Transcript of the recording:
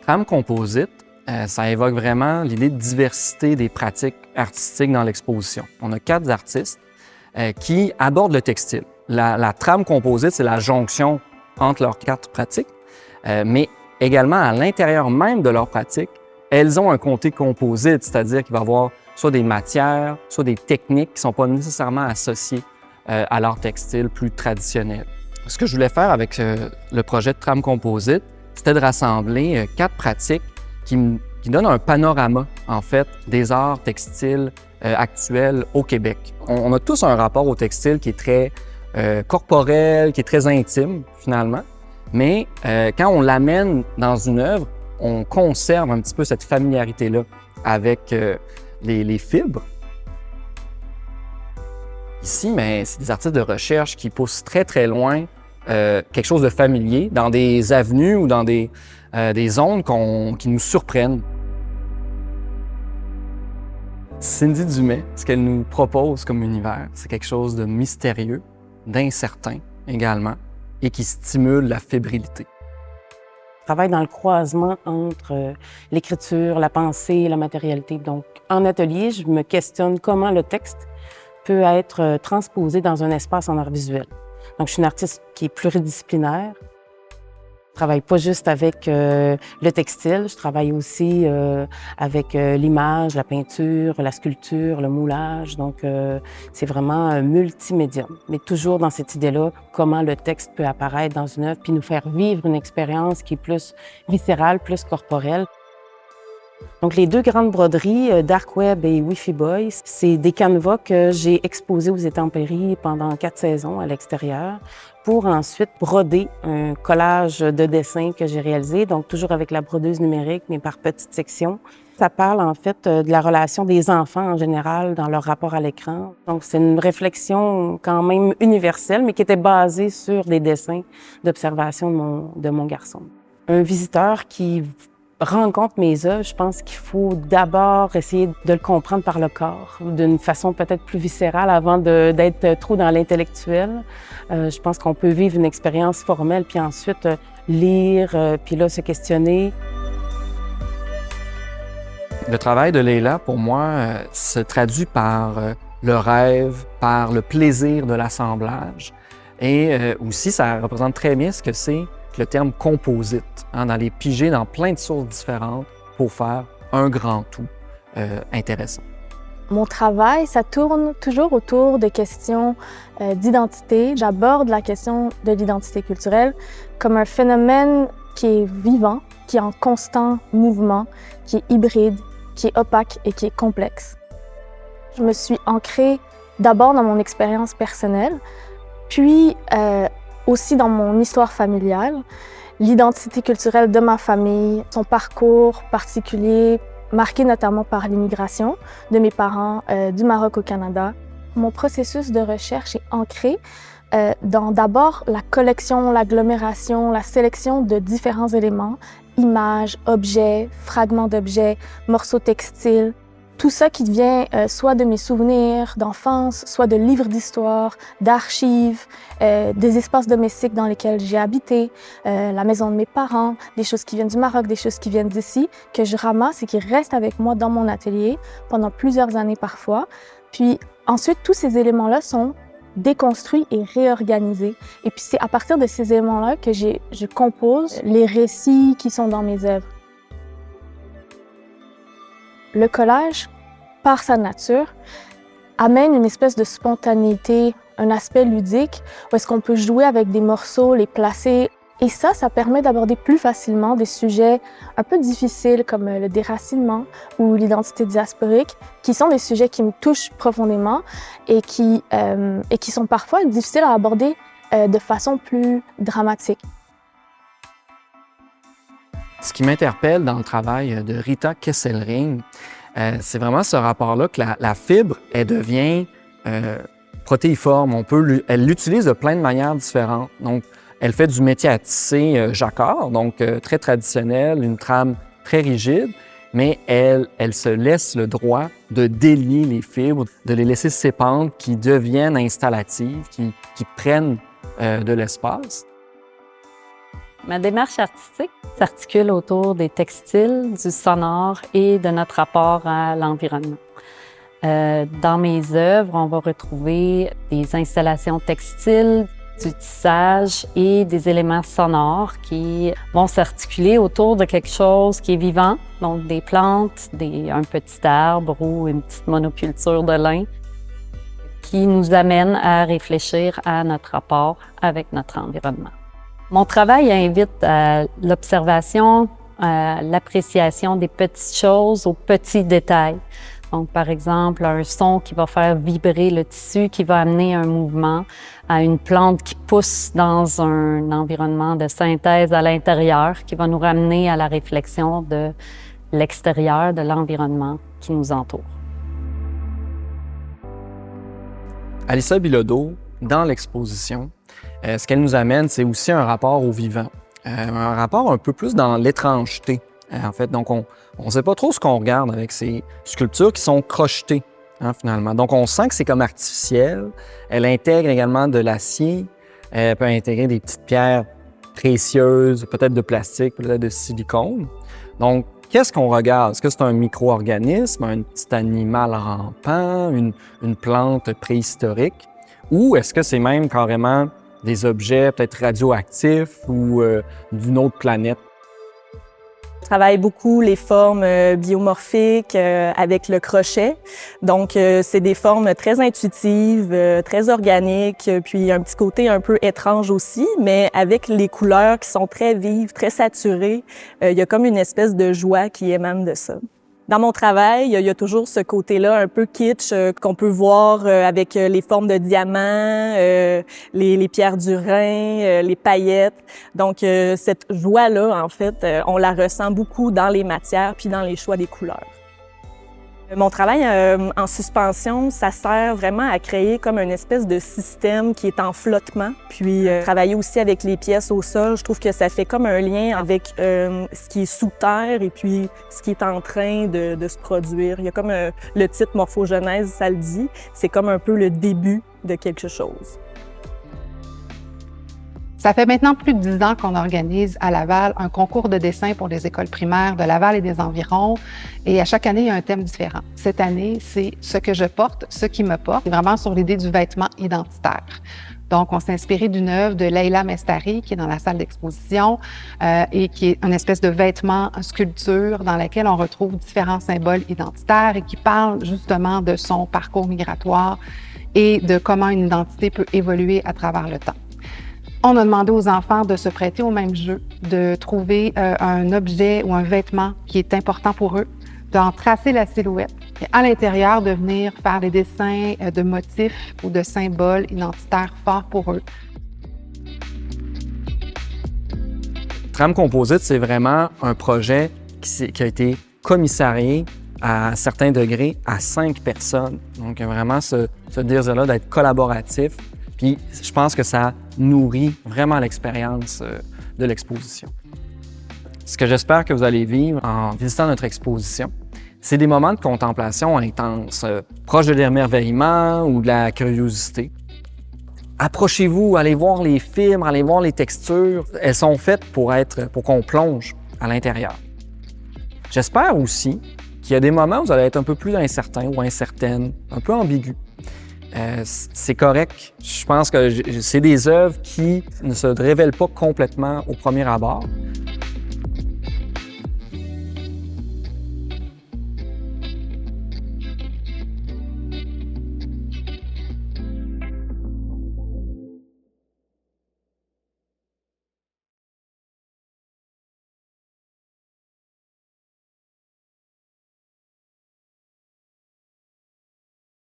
Trame composite, ça évoque vraiment l'idée de diversité des pratiques artistiques dans l'exposition. On a 4 artistes qui abordent le textile. La trame composite, c'est la jonction entre leurs 4 pratiques, mais également à l'intérieur même de leurs pratiques, elles ont un côté composite, c'est-à-dire qu'il va y avoir soit des matières, soit des techniques qui ne sont pas nécessairement associées à l'art textile plus traditionnel. Ce que je voulais faire avec le projet de trame composite, c'était de rassembler 4 pratiques qui donnent un panorama, en fait, des arts textiles actuels au Québec. On a tous un rapport au textile qui est très corporel, qui est très intime, finalement, mais quand on l'amène dans une œuvre, on conserve un petit peu cette familiarité-là avec les fibres. Ici, c'est des artistes de recherche qui poussent très, très loin quelque chose de familier dans des avenues ou dans des zones qui nous surprennent. Cindy Dumais, ce qu'elle nous propose comme univers, c'est quelque chose de mystérieux, d'incertain également, et qui stimule la fébrilité. Je travaille dans le croisement entre l'écriture, la pensée, la matérialité. Donc, en atelier, je me questionne comment le texte peut être transposé dans un espace en art visuel. Donc, je suis une artiste qui est pluridisciplinaire. Je travaille pas juste avec le textile, je travaille aussi avec l'image, la peinture, la sculpture, le moulage. Donc, c'est vraiment multimédium. Mais toujours dans cette idée-là, comment le texte peut apparaître dans une œuvre puis nous faire vivre une expérience qui est plus viscérale, plus corporelle. Donc, les 2 grandes broderies, Dark Web et Wi-Fi Boy, c'est des canevas que j'ai exposés aux intempéries pendant 4 saisons à l'extérieur pour ensuite broder un collage de dessins que j'ai réalisé, donc toujours avec la brodeuse numérique, mais par petites sections. Ça parle en fait de la relation des enfants en général dans leur rapport à l'écran. Donc, c'est une réflexion quand même universelle, mais qui était basée sur des dessins d'observation de mon garçon. Un visiteur qui rencontre mes œuvres, je pense qu'il faut d'abord essayer de le comprendre par le corps, d'une façon peut-être plus viscérale avant d'être trop dans l'intellectuel. Je pense qu'on peut vivre une expérience formelle, puis ensuite lire, puis là se questionner. Le travail de Leila, pour moi, se traduit par le rêve, par le plaisir de l'assemblage. Et aussi, ça représente très bien ce que c'est le terme composite, d'aller piger dans plein de sources différentes pour faire un grand tout intéressant. Mon travail, ça tourne toujours autour de questions d'identité. J'aborde la question de l'identité culturelle comme un phénomène qui est vivant, qui est en constant mouvement, qui est hybride, qui est opaque et qui est complexe. Je me suis ancrée d'abord dans mon expérience personnelle, puis aussi dans mon histoire familiale, l'identité culturelle de ma famille, son parcours particulier, marqué notamment par l'immigration de mes parents du Maroc au Canada. Mon processus de recherche est ancré dans d'abord la collection, l'agglomération, la sélection de différents éléments, images, objets, fragments d'objets, morceaux textiles. Tout ça qui vient soit de mes souvenirs d'enfance, soit de livres d'histoire, d'archives, des espaces domestiques dans lesquels j'ai habité, la maison de mes parents, des choses qui viennent du Maroc, des choses qui viennent d'ici, que je ramasse et qui restent avec moi dans mon atelier pendant plusieurs années parfois. Puis ensuite, tous ces éléments-là sont déconstruits et réorganisés. Et puis c'est à partir de ces éléments-là que je compose les récits qui sont dans mes œuvres. Le collage, par sa nature, amène une espèce de spontanéité, un aspect ludique, où est-ce qu'on peut jouer avec des morceaux, les placer. Et ça permet d'aborder plus facilement des sujets un peu difficiles comme le déracinement ou l'identité diasporique, qui sont des sujets qui me touchent profondément et qui sont parfois difficiles à aborder de façon plus dramatique. Ce qui m'interpelle dans le travail de Rita Kesselring, c'est vraiment ce rapport-là que la fibre, elle devient protéiforme. Elle l'utilise de plein de manières différentes. Donc, elle fait du métier à tisser jacquard, donc très traditionnel, une trame très rigide, mais elle se laisse le droit de délier les fibres, de les laisser s'épandre, qui deviennent installatives, qui prennent de l'espace. Ma démarche artistique s'articule autour des textiles, du sonore et de notre rapport à l'environnement. Dans mes œuvres, on va retrouver des installations textiles, du tissage et des éléments sonores qui vont s'articuler autour de quelque chose qui est vivant, donc des plantes, un petit arbre ou une petite monoculture de lin, qui nous amène à réfléchir à notre rapport avec notre environnement. Mon travail invite à l'observation, à l'appréciation des petites choses, aux petits détails. Donc, par exemple, un son qui va faire vibrer le tissu, qui va amener un mouvement, à une plante qui pousse dans un environnement de synthèse à l'intérieur, qui va nous ramener à la réflexion de l'extérieur, de l'environnement qui nous entoure. Alissa Bilodeau, dans l'exposition, ce qu'elle nous amène, c'est aussi un rapport au vivant, un rapport un peu plus dans l'étrangeté, en fait. Donc, on ne sait pas trop ce qu'on regarde avec ces sculptures qui sont crochetées, finalement. Donc, on sent que c'est comme artificiel. Elle intègre également de l'acier. Elle peut intégrer des petites pierres précieuses, peut-être de plastique, peut-être de silicone. Donc, qu'est-ce qu'on regarde? Est-ce que c'est un micro-organisme, un petit animal rampant, une plante préhistorique? Ou est-ce que c'est même carrément des objets peut-être radioactifs ou d'une autre planète? Je travaille beaucoup les formes biomorphiques avec le crochet. Donc, c'est des formes très intuitives, très organiques, puis un petit côté un peu étrange aussi, mais avec les couleurs qui sont très vives, très saturées, il y a comme une espèce de joie qui émane de ça. Dans mon travail, il y a toujours ce côté-là un peu kitsch qu'on peut voir avec les formes de diamants, les pierres du Rhin, les paillettes. Donc, cette joie-là, en fait, on la ressent beaucoup dans les matières puis dans les choix des couleurs. Mon travail en suspension, ça sert vraiment à créer comme une espèce de système qui est en flottement. Puis travailler aussi avec les pièces au sol, je trouve que ça fait comme un lien avec ce qui est sous terre et puis ce qui est en train de se produire. Il y a comme le titre Morphogenèse, ça le dit, c'est comme un peu le début de quelque chose. Ça fait maintenant plus de 10 ans qu'on organise à Laval un concours de dessin pour les écoles primaires de Laval et des environs. Et à chaque année, il y a un thème différent. Cette année, c'est « Ce que je porte, ce qui me porte ». C'est vraiment sur l'idée du vêtement identitaire. Donc, on s'est inspiré d'une œuvre de Leila Mestari, qui est dans la salle d'exposition, et qui est une espèce de vêtement sculpture dans laquelle on retrouve différents symboles identitaires et qui parle justement de son parcours migratoire et de comment une identité peut évoluer à travers le temps. On a demandé aux enfants de se prêter au même jeu, de trouver un objet ou un vêtement qui est important pour eux, d'en tracer la silhouette et à l'intérieur de venir faire des dessins de motifs ou de symboles identitaires forts pour eux. Trame Composite, c'est vraiment un projet qui a été commissarié à certains degrés à 5 personnes. Donc, vraiment ce désir-là d'être collaboratif. Puis, je pense que ça nourrit vraiment l'expérience de l'exposition. Ce que j'espère que vous allez vivre en visitant notre exposition, c'est des moments de contemplation intenses, proches de l'émerveillement ou de la curiosité. Approchez-vous, allez voir les films, allez voir les textures. Elles sont faites pour qu'on plonge à l'intérieur. J'espère aussi qu'il y a des moments où vous allez être un peu plus incertain ou incertaine, un peu ambigu. C'est correct. Je pense que c'est des œuvres qui ne se révèlent pas complètement au premier abord,